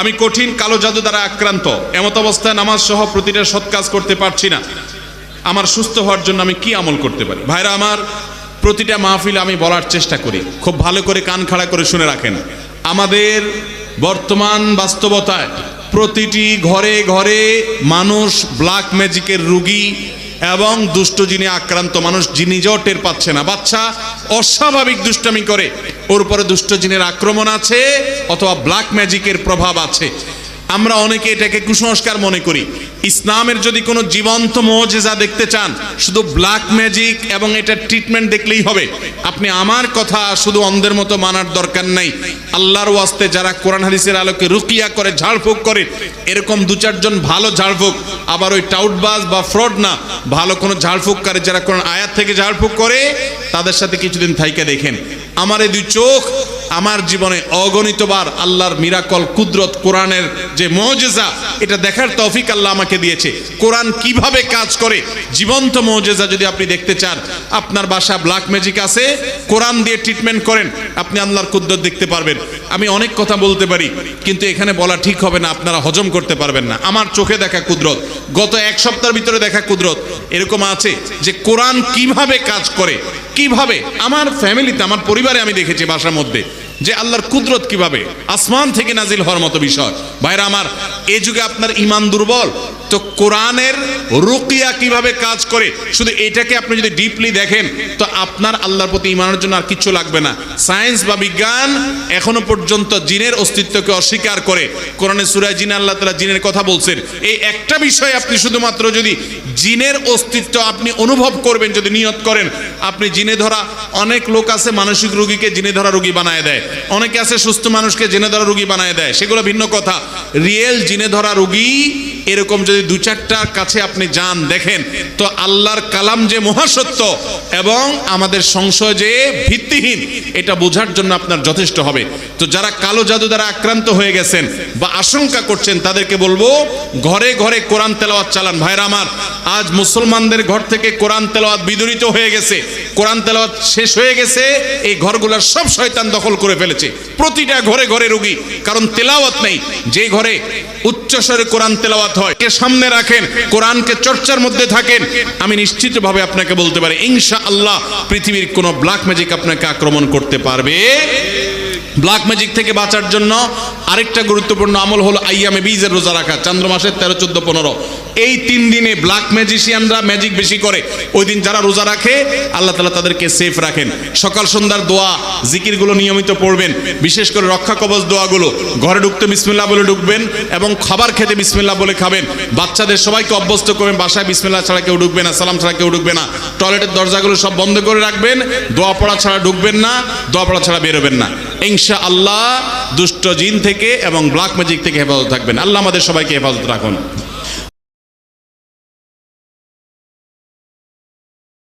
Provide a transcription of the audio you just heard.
আমি কঠিন কালো জাদু দ্বারা আক্রান্ত, এমত অবস্থায় নামাজ সহ প্রতিটা সৎ কাজ করতে পারছি না। আমার সুস্থ হওয়ার জন্য আমি কি আমল করতে পারি? ভাইরা আমার, প্রতিটা মাহফিলে আমি বলার চেষ্টা করি, খুব ভালো করে কান খাড়া করে শুনে রাখেন। আমাদের বর্তমান বাস্তবতায় প্রতিটি ঘরে ঘরে মানুষ ব্ল্যাক ম্যাজিকের রোগী এবং দুষ্ট জিনে আক্রান্ত। মানুষ নিজেও টের পাচ্ছে না। বাচ্চা অস্বাভাবিক দুষ্টামি করে, ওর উপরে দুষ্ট জিনের আক্রমণ আছে অথবা ব্ল্যাক ম্যাজিকের প্রভাব আছে। আমরা অনেকে এটাকে কুসংস্কার মনে করি। ইসলামের যদি কোনো জীবন্ত মুজিজা দেখতে চান, শুধু ব্ল্যাক ম্যাজিক এবং এটার ট্রিটমেন্ট দেখলেই হবে। আপনি আমার কথা শুধু অন্ধের মতো মানার দরকার নাই। আল্লাহর ওয়াস্তে যারা কোরআন হাদিসের আলোকে রুকিয়া করে, ঝাড়ফুঁক করে, এরকম দু চারজন ভালো ঝাড়ফুঁক, আবার ওই টাউটবাজ বা ফ্রড না, ভালো কোনো ঝাড়ফুঁককারী যারা কোরআন আয়াত থেকে ঝাড়ফুঁক করে, তাদের সাথে কিছুদিন থাইকে দেখেন। আমার এই দুই চোখ আমার জীবনে অগণিতবার আল্লাহর মিরাকল, কুদরত, কোরআনের যে মুজিজা, এটা দেখার তৌফিক আল্লাহ আমাকে দিয়েছে। কোরআন কিভাবে কাজ করে, জীবন্ত মুজিজা যদি আপনি দেখতে চান, আপনার বাসা ব্ল্যাক ম্যাজিক আছে, কোরআন দিয়ে ট্রিটমেন্ট করেন, আপনি আল্লাহর কুদরত দেখতে পারবেন। আমি অনেক কথা বলতে পারি, কিন্তু এখানে বলা ঠিক হবে না, আপনারা হজম করতে পারবেন না। আমার চোখে দেখা কুদরত, গত এক সপ্তাহের ভিতরে দেখা কুদরত এরকম আছে যে কোরআন কিভাবে কাজ করে, কিভাবে আমার ফ্যামিলিতে, আমার পরিবারে আমি দেখেছি বাসার মধ্যে যে আল্লাহর কুদরত কিভাবে আসমান থেকে নাজিল হওয়ার মতো বিষয়। ভাইরা আমার, এই যুগে আপনার ঈমান দুর্বল, তো কোরআনের রুকিয়া কিভাবে কাজ করে, শুধু এটাকে আপনি যদি ডিপলি দেখেন, তো আপনার আল্লাহর প্রতি ঈমানের জন্য আর কিচ্ছু লাগবে না। সায়েন্স বা বিজ্ঞান এখনো পর্যন্ত জিনের অস্তিত্বকে অস্বীকার করে। কোরআনে সূরা জিন আল্লাহ তাআলা জিনের কথা বলছেন। এই একটা বিষয় আপনি শুধুমাত্র যদি জিনের অস্তিত্ব আপনি অনুভব করবেন, যদি নিয়ত করেন, আপনি জিনে ধরা, অনেক লোক আছে মানসিক রোগীকে জিনে ধরা রোগী বানায় দেয়, অনেকে আছে সুস্থ মানুষকে জিনে ধরা রোগী বানায় দেয়, সেগুলো ভিন্ন কথা। রিয়েল জিনে ধরা রোগী এরকম যদি দু চারটার কাছে আপনি যান, দেখেন, তো আল্লাহর কালাম যে মহাসত্য এবং আমাদের সংশয় যে ভিত্তিহীন, এটা বোঝার জন্য আপনার যথেষ্ট হবে। তো যারা কালো জাদু দ্বারা আক্রান্ত হয়ে গেছেন বা আশঙ্কা করছেন, তাদেরকে বলবো ঘরে ঘরে কোরআন তেলাওয়াত চালান। ভাইরা আমার, আজ মুসলমানদের ঘর থেকে কোরআন তেলাওয়াত বিদূরিত হয়ে গেছে, কোরআন তেলাওয়াত শেষ হয়ে গেছে, এই ঘরগুলোর সব শয়তান দখল করে ফেলেছে। প্রতিটা ঘরে ঘরে রোগী, কারণ তেলাওয়াত নেই। যে ঘরে উচ্চস্বরে কোরআন তেলাওয়াত হয়, কে সামনে রাখেন, কোরআনকে চর্চার মধ্যে থাকেন, আমি নিশ্চিতভাবে আপনাকে বলতে পারি ইনশাআল্লাহ পৃথিবীর কোনো ব্ল্যাক ম্যাজিক আপনাকে আক্রমণ করতে পারবে। ব্ল্যাক ম্যাজিক থেকে বাঁচার জন্য আরেকটা গুরুত্বপূর্ণ আমল হলো আইয়ামে বীজের রোজা রাখা। চন্দ্র মাসের 13, 14, 15 এই 3 দিনে ব্ল্যাক ম্যাজিশিয়ানরা ম্যাজিক বেশি করে। ওই দিন যারা রোজা রাখে, আল্লাহ তাআলা তাদেরকে সেফ রাখেন। সকাল সন্ধ্যার দোয়া জিকিরগুলো নিয়মিত পড়বেন, বিশেষ করে রক্ষা কবচ দোয়াগুলো। ঘরে ঢুকতে বিসমিল্লাহ বলে ঢুকবেন এবং খাবার খেতে বিসমিল্লাহ বলে খাবেন। বাচ্চাদের সবাইকে অভ্যস্ত করবেন, বাসায় বিসমিল্লাহ ছাড়া কেউ ঢুকবে না, সালাম ছাড়া কেউ ঢুকবে না। টয়লেটের দরজাগুলো সব বন্ধ করে রাখবেন, দোয়া পড়া ছাড়া ঢুকবেন না, দোয়া পড়া ছাড়া বেরোবেন না। ইনশাআল্লাহ দুষ্ট জিন থেকে এবং ব্ল্যাক ম্যাজিক থেকে হেফাজত থাকবেন। আল্লাহ আমাদের সবাইকে হেফাজত রাখুন।